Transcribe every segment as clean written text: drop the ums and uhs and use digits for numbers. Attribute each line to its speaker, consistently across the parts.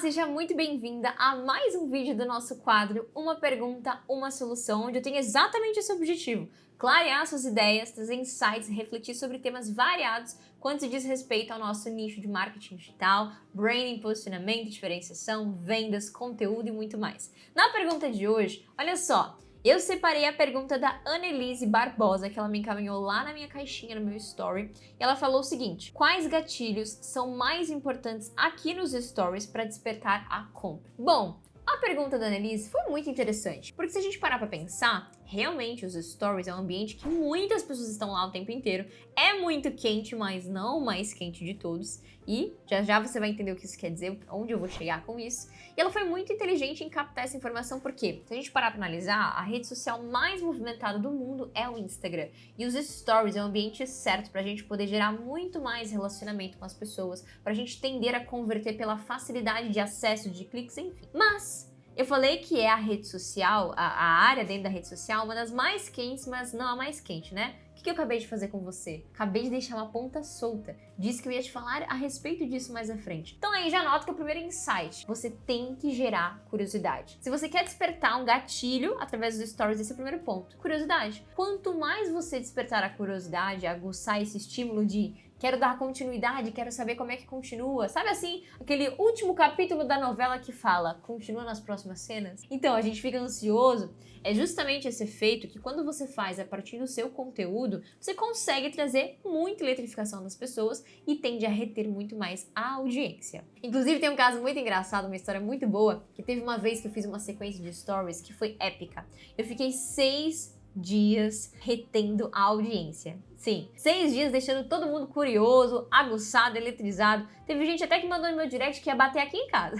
Speaker 1: seja muito bem-vinda a mais um vídeo do nosso quadro Uma Pergunta, Uma Solução, onde eu tenho exatamente esse objetivo: clarear suas ideias, trazer insights e refletir sobre temas variados quando se diz respeito ao nosso nicho de marketing digital, branding, posicionamento, diferenciação, vendas, conteúdo e muito mais. Na pergunta de hoje, olha só, eu separei a pergunta da Annelise Barbosa, que ela me encaminhou lá na minha caixinha, no meu story, e ela falou o seguinte: quais gatilhos são mais importantes aqui nos stories para despertar a compra? Bom, a pergunta da Annelise foi muito interessante, porque se a gente parar para pensar, realmente os stories é um ambiente que muitas pessoas estão lá o tempo inteiro, é muito quente, mas não o mais quente de todos, e já já você vai entender o que isso quer dizer, onde eu vou chegar com isso. E ela foi muito inteligente em captar essa informação, porque se a gente parar para analisar, a rede social mais movimentada do mundo é o Instagram, e os stories é o ambiente certo para a gente poder gerar muito mais relacionamento com as pessoas, para a gente tender a converter pela facilidade de acesso, de cliques, enfim. Mas eu falei que é a rede social, a área dentro da rede social, uma das mais quentes, mas não a mais quente, né? O que eu acabei de fazer com você? Acabei de deixar uma ponta solta. Disse que eu ia te falar a respeito disso mais à frente. Então aí já nota que é o primeiro insight: você tem que gerar curiosidade. Se você quer despertar um gatilho através dos stories, esse é o primeiro ponto. Curiosidade. Quanto mais você despertar a curiosidade, aguçar esse estímulo de quero dar continuidade, quero saber como é que continua. Sabe assim, aquele último capítulo da novela que fala, continua nas próximas cenas? Então, a gente fica ansioso. É justamente esse efeito que quando você faz a partir do seu conteúdo, você consegue trazer muita eletrificação das pessoas e tende a reter muito mais a audiência. Inclusive, tem um caso muito engraçado, uma história muito boa, que teve uma vez que eu fiz uma sequência de stories que foi épica. Eu fiquei 6 dias retendo a audiência. Sim, 6 dias deixando todo mundo curioso, aguçado, eletrizado. Teve gente até que mandou no meu direct que ia bater aqui em casa.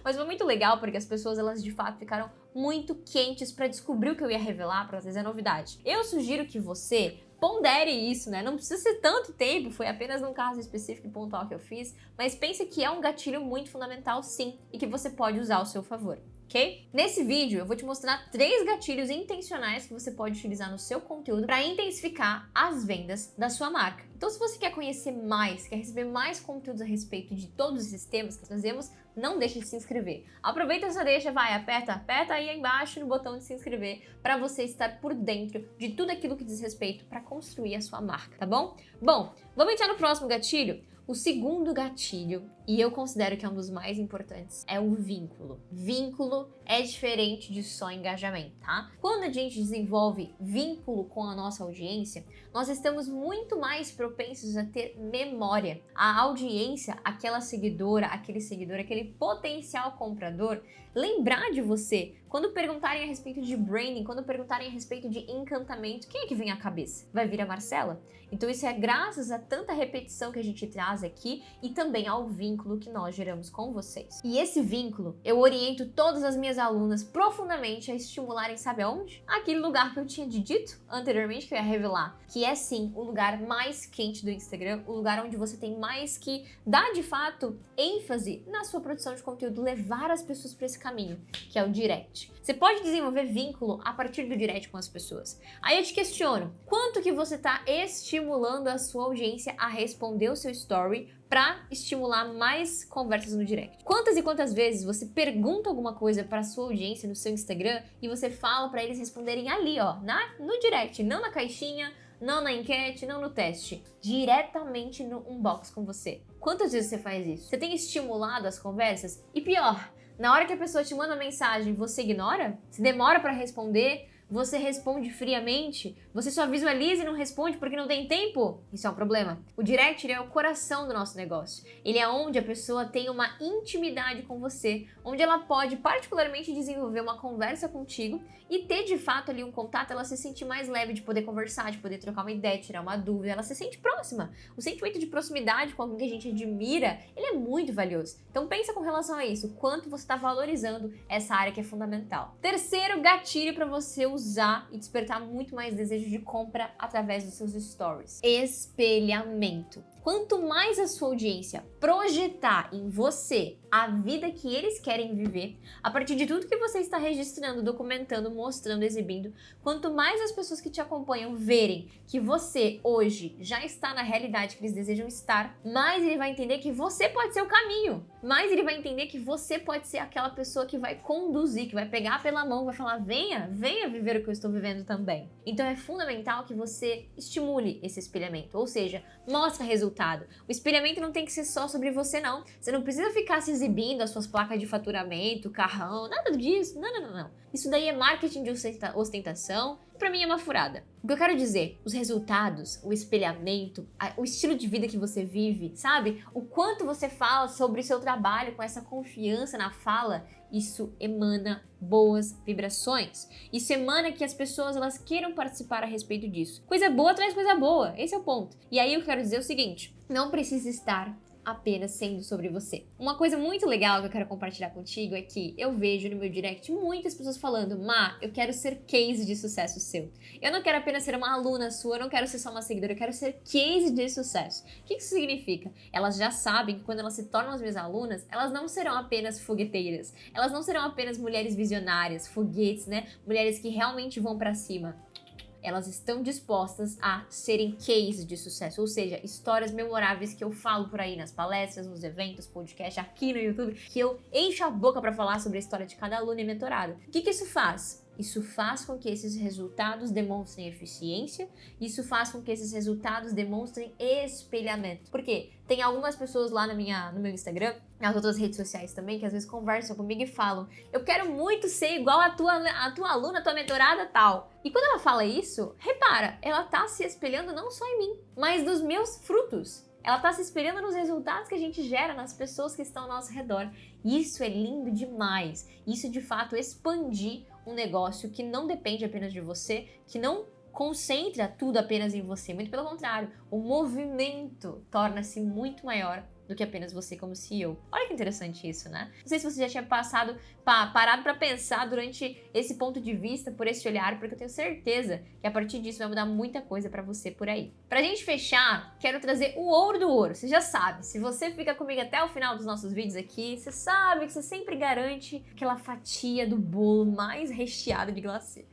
Speaker 1: Mas foi muito legal porque as pessoas, elas de fato ficaram muito quentes para descobrir o que eu ia revelar, para trazer novidade. Eu sugiro que você pondere isso, né? Não precisa ser tanto tempo, foi apenas num caso específico e pontual que eu fiz, mas pense que é um gatilho muito fundamental, sim, e que você pode usar ao seu favor. Okay? Nesse vídeo eu vou te mostrar 3 gatilhos intencionais que você pode utilizar no seu conteúdo para intensificar as vendas da sua marca. Então, se você quer conhecer mais, quer receber mais conteúdos a respeito de todos esses temas que trazemos, não deixe de se inscrever. Aproveita essa deixa, vai, aperta aí embaixo no botão de se inscrever para você estar por dentro de tudo aquilo que diz respeito para construir a sua marca, tá bom? Bom, vamos entrar no próximo gatilho? O segundo gatilho, e eu considero que é um dos mais importantes, é o vínculo. Vínculo é diferente de só engajamento, tá? Quando a gente desenvolve vínculo com a nossa audiência, nós estamos muito mais propensos a ter memória. A audiência, aquela seguidora, aquele seguidor, aquele potencial comprador, lembrar de você. Quando perguntarem a respeito de branding, quando perguntarem a respeito de encantamento, quem é que vem à cabeça? Vai vir a Marcela? Então isso é graças a tanta repetição que a gente traz aqui e também ao vínculo que nós geramos com vocês. E esse vínculo, eu oriento todas as minhas alunas profundamente a estimularem, sabe aonde? Aquele lugar que eu tinha dito anteriormente, que eu ia revelar, que é sim o lugar mais quente do Instagram, o lugar onde você tem mais que dar de fato ênfase na sua produção de conteúdo, levar as pessoas para esse caminho, que é o direct. Você pode desenvolver vínculo a partir do direct com as pessoas. Aí eu te questiono, quanto que você está estimulando a sua audiência a responder o seu story para estimular mais conversas no direct? Quantas e quantas vezes você pergunta alguma coisa para sua audiência no seu Instagram e você fala para eles responderem ali, ó, no direct, não na caixinha, não na enquete, não no teste, diretamente no inbox com você? Quantas vezes você faz isso? Você tem estimulado as conversas? E pior, na hora que a pessoa te manda mensagem, você ignora? Se demora para responder? Você responde friamente? Você só visualiza e não responde porque não tem tempo? Isso é um problema. O direct, ele é o coração do nosso negócio. Ele é onde a pessoa tem uma intimidade com você, onde ela pode particularmente desenvolver uma conversa contigo e ter de fato ali um contato, ela se sente mais leve de poder conversar, de poder trocar uma ideia, tirar uma dúvida, ela se sente próxima. O sentimento de proximidade com alguém que a gente admira, ele é muito valioso. Então pensa com relação a isso, quanto você está valorizando essa área que é fundamental. Terceiro gatilho para você usar e despertar muito mais desejo de compra através dos seus stories: espelhamento. Quanto mais a sua audiência projetar em você a vida que eles querem viver, a partir de tudo que você está registrando, documentando, mostrando, exibindo. Quanto mais as pessoas que te acompanham verem que você hoje já está na realidade que eles desejam estar, mais ele vai entender que você pode ser o caminho, mais ele vai entender que você pode ser aquela pessoa que vai conduzir, que vai pegar pela mão, vai falar, venha viver o que eu estou vivendo também. Então é fundamental que você estimule esse espelhamento, ou seja, mostre resultado. O espelhamento não tem que ser só sobre você não, você não precisa ficar se exibindo as suas placas de faturamento, carrão, nada disso, não. Isso daí é marketing de ostentação, e pra mim é uma furada. O que eu quero dizer, os resultados, o espelhamento, o estilo de vida que você vive, sabe? O quanto você fala sobre o seu trabalho com essa confiança na fala, isso emana boas vibrações. Isso emana que as pessoas elas queiram participar a respeito disso. Coisa boa traz coisa boa, esse é o ponto. E aí eu quero dizer o seguinte, não precisa estar apenas sendo sobre você. Uma coisa muito legal que eu quero compartilhar contigo é que eu vejo no meu direct muitas pessoas falando, Má, eu quero ser case de sucesso seu. Eu não quero apenas ser uma aluna sua, eu não quero ser só uma seguidora, eu quero ser case de sucesso. O que isso significa? Elas já sabem que quando elas se tornam as minhas alunas, elas não serão apenas fogueteiras, elas não serão apenas mulheres visionárias, foguetes, né? Mulheres que realmente vão pra cima. Elas estão dispostas a serem case de sucesso, ou seja, histórias memoráveis que eu falo por aí nas palestras, nos eventos, podcast, aqui no YouTube, que eu encho a boca para falar sobre a história de cada aluno e mentorado. O que isso faz? Isso faz com que esses resultados demonstrem eficiência, isso faz com que esses resultados demonstrem espelhamento. Por quê? Tem algumas pessoas lá no meu Instagram, nas outras redes sociais também, que às vezes conversam comigo e falam, eu quero muito ser igual a tua aluna, a tua mentorada tal. E quando ela fala isso, repara, ela tá se espelhando não só em mim, mas nos meus frutos. Ela tá se espelhando nos resultados que a gente gera nas pessoas que estão ao nosso redor. Isso é lindo demais. Isso de fato expandir um negócio que não depende apenas de você, que não concentra tudo apenas em você. Muito pelo contrário, o movimento torna-se muito maior do que apenas você como CEO. Olha que interessante isso, né? Não sei se você já tinha parado para pensar durante esse ponto de vista, por esse olhar, porque eu tenho certeza que a partir disso vai mudar muita coisa para você por aí. Pra gente fechar, quero trazer o ouro do ouro. Você já sabe, se você fica comigo até o final dos nossos vídeos aqui, você sabe que você sempre garante aquela fatia do bolo mais recheado de glacê.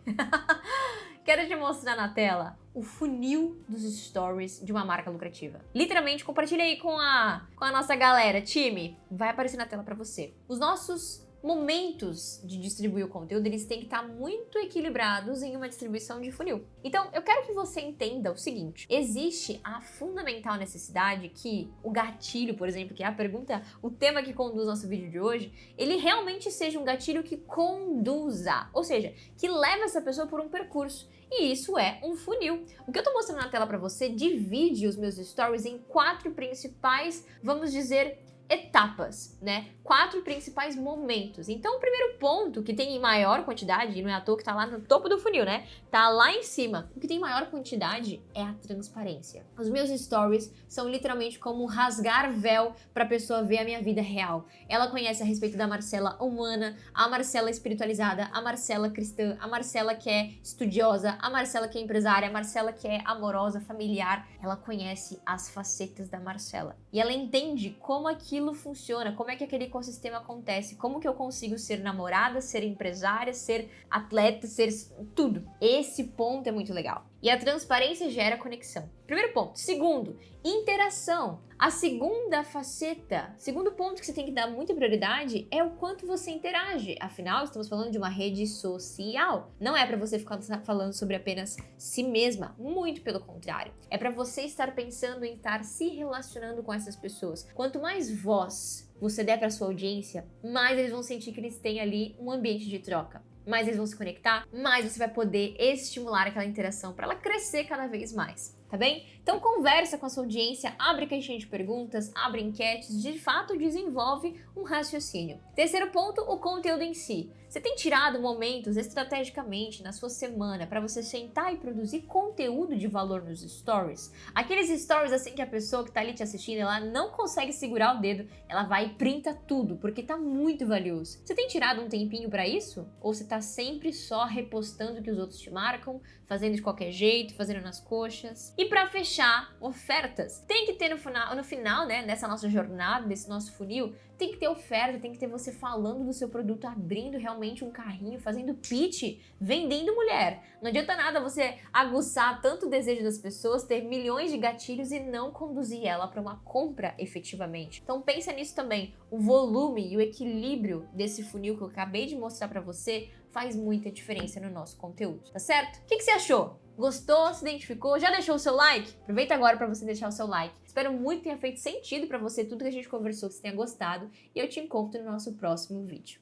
Speaker 1: Quero te mostrar na tela o funil dos stories de uma marca lucrativa. Literalmente, compartilha aí com a nossa galera. Time, vai aparecer na tela para você. Os nossos momentos de distribuir o conteúdo, eles têm que estar muito equilibrados em uma distribuição de funil. Então, eu quero que você entenda o seguinte, existe a fundamental necessidade que o gatilho, por exemplo, que é a pergunta, o tema que conduz nosso vídeo de hoje, ele realmente seja um gatilho que conduza, ou seja, que leve essa pessoa por um percurso. E isso é um funil. O que eu tô mostrando na tela para você divide os meus stories em 4 principais, vamos dizer, etapas, né? 4 principais momentos. Então, o primeiro ponto, que tem em maior quantidade, e não é à toa que tá lá no topo do funil, né? Tá lá em cima. O que tem maior quantidade é a transparência. Os meus stories são literalmente como rasgar véu pra pessoa ver a minha vida real. Ela conhece a respeito da Marcela humana, a Marcela espiritualizada, a Marcela cristã, a Marcela que é estudiosa, a Marcela que é empresária, a Marcela que é amorosa, familiar. Ela conhece as facetas da Marcela. E ela entende como aquilo funciona, como é que aquele ecossistema acontece, como que eu consigo ser namorada, ser empresária, ser atleta, ser tudo. Esse ponto é muito legal. E a transparência gera conexão. Primeiro ponto. Segundo, interação. A segunda faceta, segundo ponto que você tem que dar muita prioridade é o quanto você interage. Afinal, estamos falando de uma rede social. Não é para você ficar falando sobre apenas si mesma, muito pelo contrário. É para você estar pensando em estar se relacionando com essas pessoas. Quanto mais voz você der para sua audiência, mais eles vão sentir que eles têm ali um ambiente de troca. Mais eles vão se conectar, mais você vai poder estimular aquela interação para ela crescer cada vez mais, tá bem? Então conversa com a sua audiência, abre caixinha de perguntas, abre enquetes, de fato desenvolve um raciocínio. Terceiro ponto, o conteúdo em si. Você tem tirado momentos estrategicamente na sua semana para você sentar e produzir conteúdo de valor nos stories? Aqueles stories assim que a pessoa que tá ali te assistindo, ela não consegue segurar o dedo, ela vai e printa tudo, porque tá muito valioso. Você tem tirado um tempinho para isso? Ou você tá sempre só repostando o que os outros te marcam, fazendo de qualquer jeito, fazendo nas coxas? E para fechar, ofertas. Tem que ter no final, né, nessa nossa jornada, desse nosso funil, tem que ter oferta, tem que ter você falando do seu produto, abrindo realmente um carrinho, fazendo pitch, vendendo mulher. Não adianta nada você aguçar tanto o desejo das pessoas, ter milhões de gatilhos e não conduzir ela para uma compra efetivamente. Então pensa nisso também. O volume e o equilíbrio desse funil que eu acabei de mostrar para você faz muita diferença no nosso conteúdo, tá certo? O que você achou? Gostou? Se identificou? Já deixou o seu like? Aproveita agora para você deixar o seu like. Espero muito que tenha feito sentido para você tudo que a gente conversou, que você tenha gostado, e eu te encontro no nosso próximo vídeo.